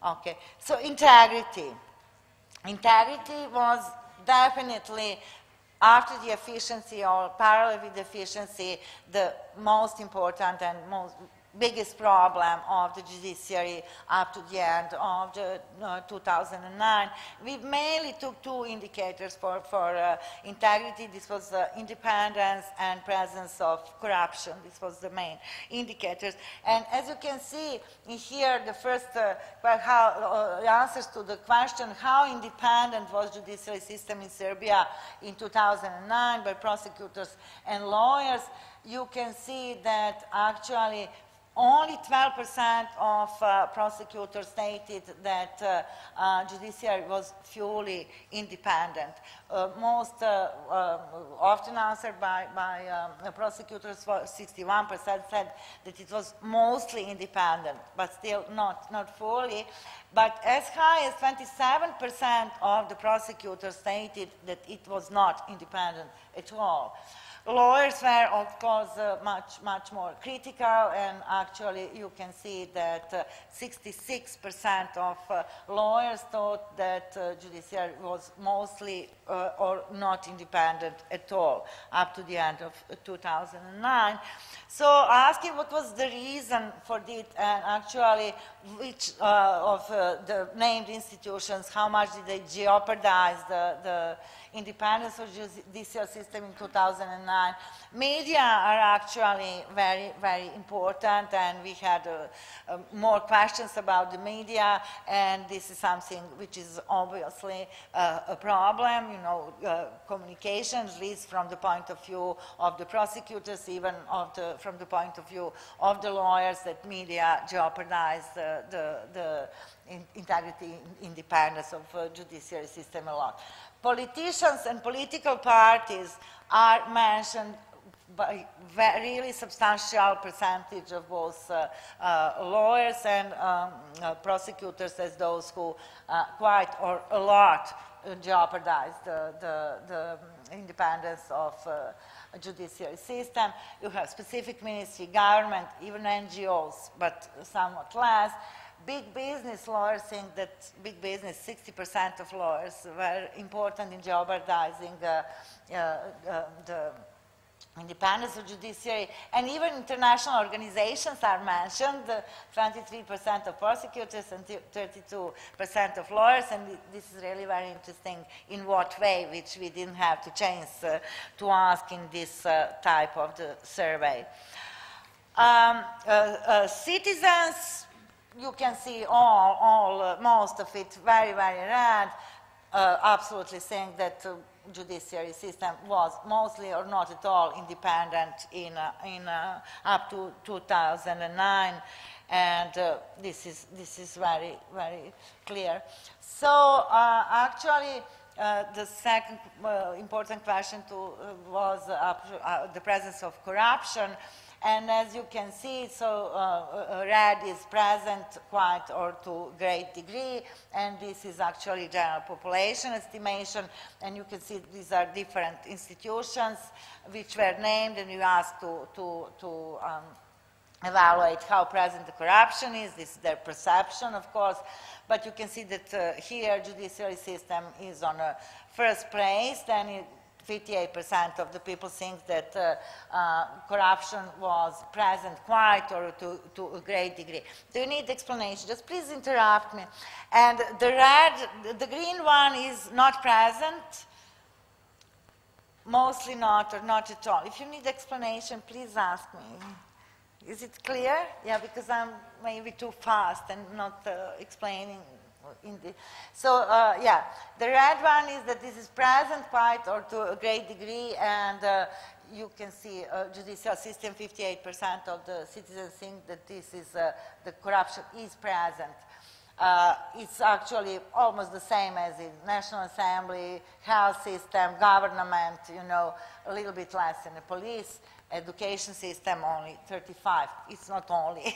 Okay, so integrity. Integrity was definitely, after the efficiency or parallel with efficiency, the most important and most biggest problem of the judiciary up to the end of the 2009. We mainly took two indicators for integrity. This was independence and presence of corruption. This was the main indicators. And as you can see here, the first answers to the question, how independent was the judiciary system in Serbia in 2009 by prosecutors and lawyers, you can see that actually only 12% of prosecutors stated that judiciary was fully independent. Most often answered by prosecutors, 61% said that it was mostly independent, but still not fully. But as high as 27% of the prosecutors stated that it was not independent at all. Lawyers were, of course, much more critical, and actually you can see that 66% of lawyers thought that judiciary was mostly or not independent at all up to the end of 2009. So asking what was the reason for this, and actually which of the named institutions, how much did they jeopardize the independence of judicial system in 2009. Media are actually very, very important, and we had more questions about the media, and this is something which is obviously a problem. You know, communication, at least from the point of view of the prosecutors, even from the point of view of the lawyers, that media jeopardize the integrity, independence of judiciary system a lot. Politicians and political parties are mentioned by really substantial percentage of both lawyers and prosecutors as those who quite or a lot jeopardize the independence of judiciary system. You have specific ministry, government, even NGOs, but somewhat less. Big business lawyers think that big business, 60% of lawyers were important in jeopardizing the independence of judiciary, and even international organizations are mentioned, 23% of prosecutors and 32% of lawyers, and this is really very interesting in what way, which we didn't have to change to ask in this type of the survey. Citizens, you can see most of it very, very red, absolutely saying that judiciary system was mostly or not at all independent in up to 2009, and this is very, very clear. So actually, the second important question was the presence of corruption. And as you can see, so red is present quite or to great degree, and this is actually general population estimation, and you can see these are different institutions which were named, and you asked to evaluate how present the corruption is. This is their perception, of course, but you can see that here judiciary system is on first place, then 58% of the people think that corruption was present quite or to a great degree. Do you need explanation? Just please interrupt me. And the green one is not present, mostly not or not at all. If you need explanation, please ask me. Is it clear? Yeah, because I'm maybe too fast and not explaining. Yeah, the red one is that this is present quite or to a great degree, and you can see judicial system, 58% of the citizens think that this is the corruption is present. It's actually almost the same as in National Assembly, health system, government, you know, a little bit less in the police. Education system, only 35. It's not only,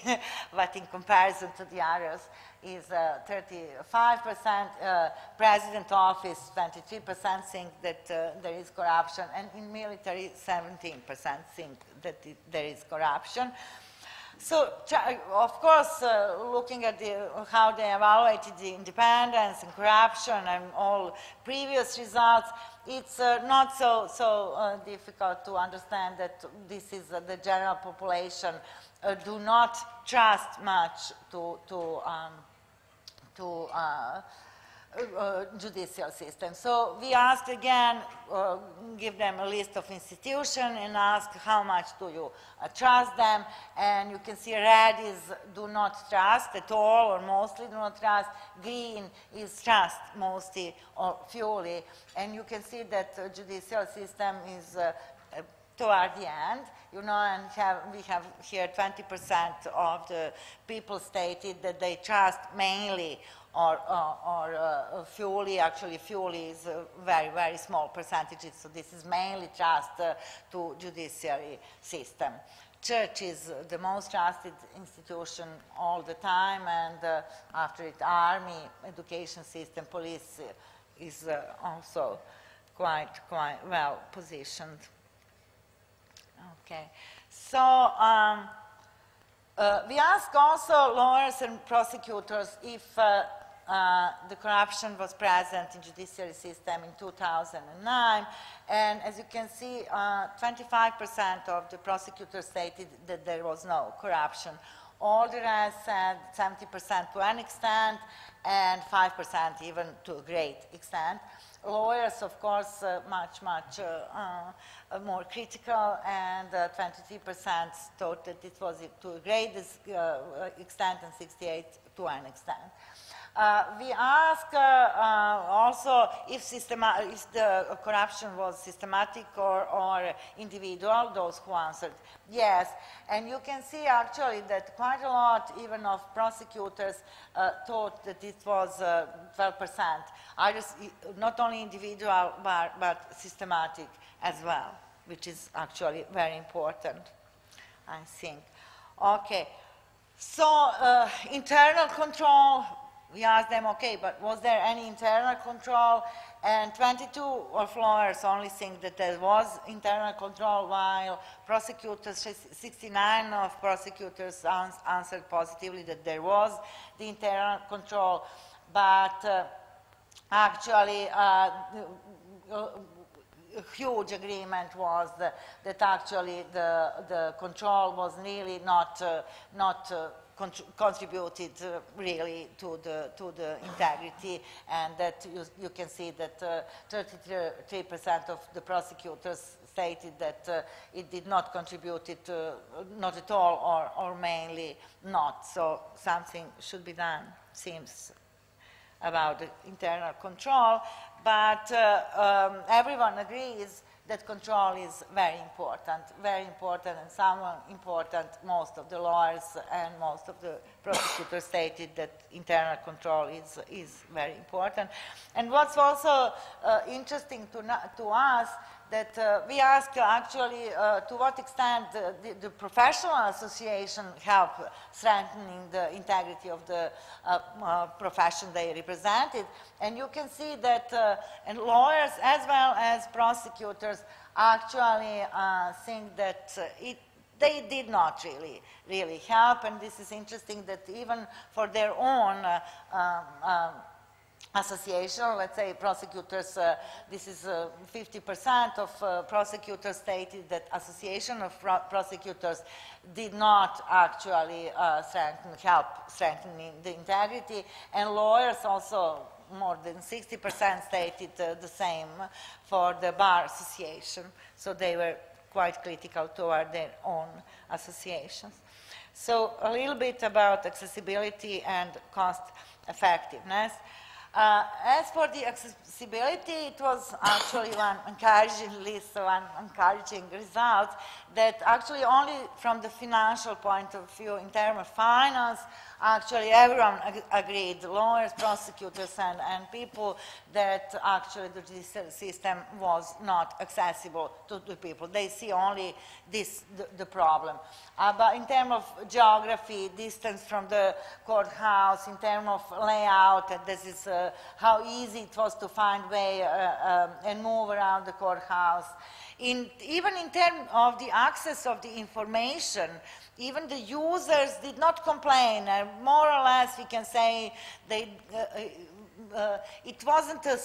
but in comparison to the others, is 35%. President office, 23% think that there is corruption, and in military, 17% think that there is corruption. So, of course, looking at how they evaluated the independence and corruption and all previous results, it's not so difficult to understand that this is the general population do not trust much to judicial system. So we asked again, give them a list of institutions and ask how much do you trust them, and you can see red is do not trust at all or mostly do not trust, green is trust mostly or fully, and you can see that the judicial system is toward the end, you know, and we have here 20% of the people stated that they trust mainly or fully. Actually, fully is a very, very small percentages, so this is mainly trust to judiciary system. Church is the most trusted institution all the time, and after it, army, education system, police is also quite well positioned. Okay, so we ask also lawyers and prosecutors if the corruption was present in judiciary system in 2009, and as you can see, 25% of the prosecutors stated that there was no corruption. All the rest said 70% to an extent, and 5% even to a great extent. Lawyers, of course, much more critical, and 23% thought that it was to a great extent, and 68% to an extent. We ask also if the corruption was systematic or individual, those who answered yes. And you can see actually that quite a lot even of prosecutors thought that it was 12%. Not only individual but systematic as well, which is actually very important, I think. Okay, so internal control. We asked them, okay, but was there any internal control? And 22 of lawyers only think that there was internal control, while prosecutors, 69 of prosecutors answered positively that there was the internal control. But actually, a huge agreement was that actually the control was really not contributed really to the integrity, and that you can see that 33% of the prosecutors stated that it did not contribute it, not at all or mainly not. So something should be done, seems, about the internal control, but everyone agrees that control is very important, and somewhat important. Most of the lawyers and most of the prosecutors stated that internal control is very important. And what's also interesting to us, that we ask actually to what extent the professional association help strengthening the integrity of the profession they represented. And you can see that and lawyers as well as prosecutors actually think that they did not really help. And this is interesting that even for their own association, let's say prosecutors, this is 50% of prosecutors stated that association of prosecutors did not actually help strengthening the integrity, and lawyers also more than 60% stated the same for the bar association, so they were quite critical toward their own associations. So a little bit about accessibility and cost effectiveness. As for the accessibility, it was actually one encouraging list, one encouraging result, that actually only from the financial point of view, in terms of finance, actually everyone agreed, lawyers, prosecutors, and people, that actually the judicial system was not accessible to the people. They see only the problem. But in terms of geography, distance from the courthouse, in terms of layout, and this is how easy it was to find way and move around the courthouse. Even in terms of the access of the information, even the users did not complain. More or less, we can say it wasn't a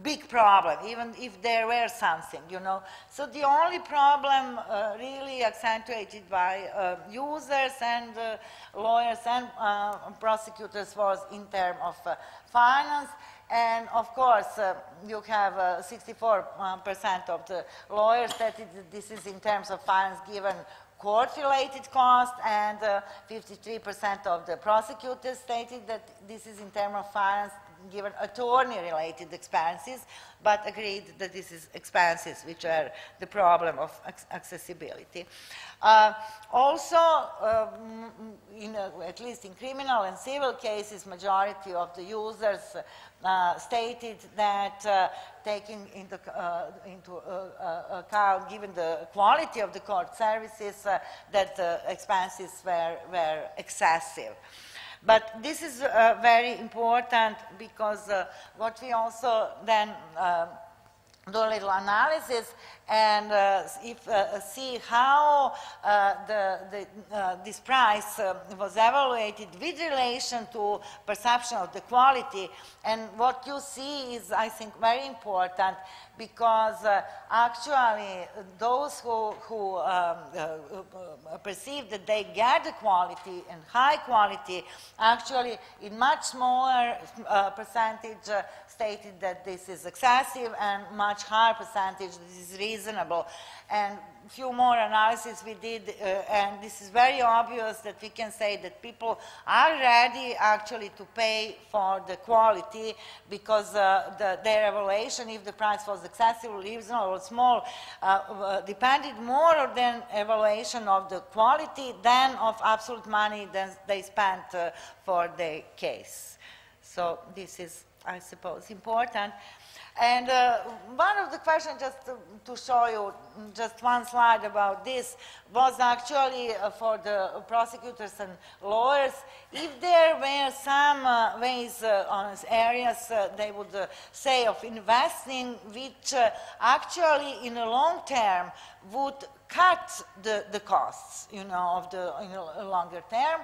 big problem, even if there were something, you know. So the only problem really accentuated by users and lawyers and prosecutors was in terms of finance. And of course, you have 64% of the lawyers that this is in terms of finance given court-related cost, and 53% of the prosecutors stated that this is in terms of finance given attorney-related expenses, but agreed that this is expenses which are the problem of accessibility. Also, at least in criminal and civil cases, majority of the users stated that taking into account, given the quality of the court services, that the expenses were excessive. But this is very important because what we also then do a little analysis and see how this price was evaluated with relation to perception of the quality. And what you see is, I think, very important, because actually those who perceive that they get the quality and high quality, actually in much smaller percentage stated that this is excessive, and much higher percentage this is reasonable. And a few more analyses we did, and this is very obvious that we can say that people are ready actually to pay for the quality, because their evaluation, if the price was excessive, reasonable, or small, depended more than evaluation of the quality than of absolute money that they spent for the case. So this is, I suppose, important. And one of the questions, just to show you just one slide about this, was actually for the prosecutors and lawyers, if there were some ways on areas they would say of investing, which actually in the long term would cut the costs, you know, of the longer term.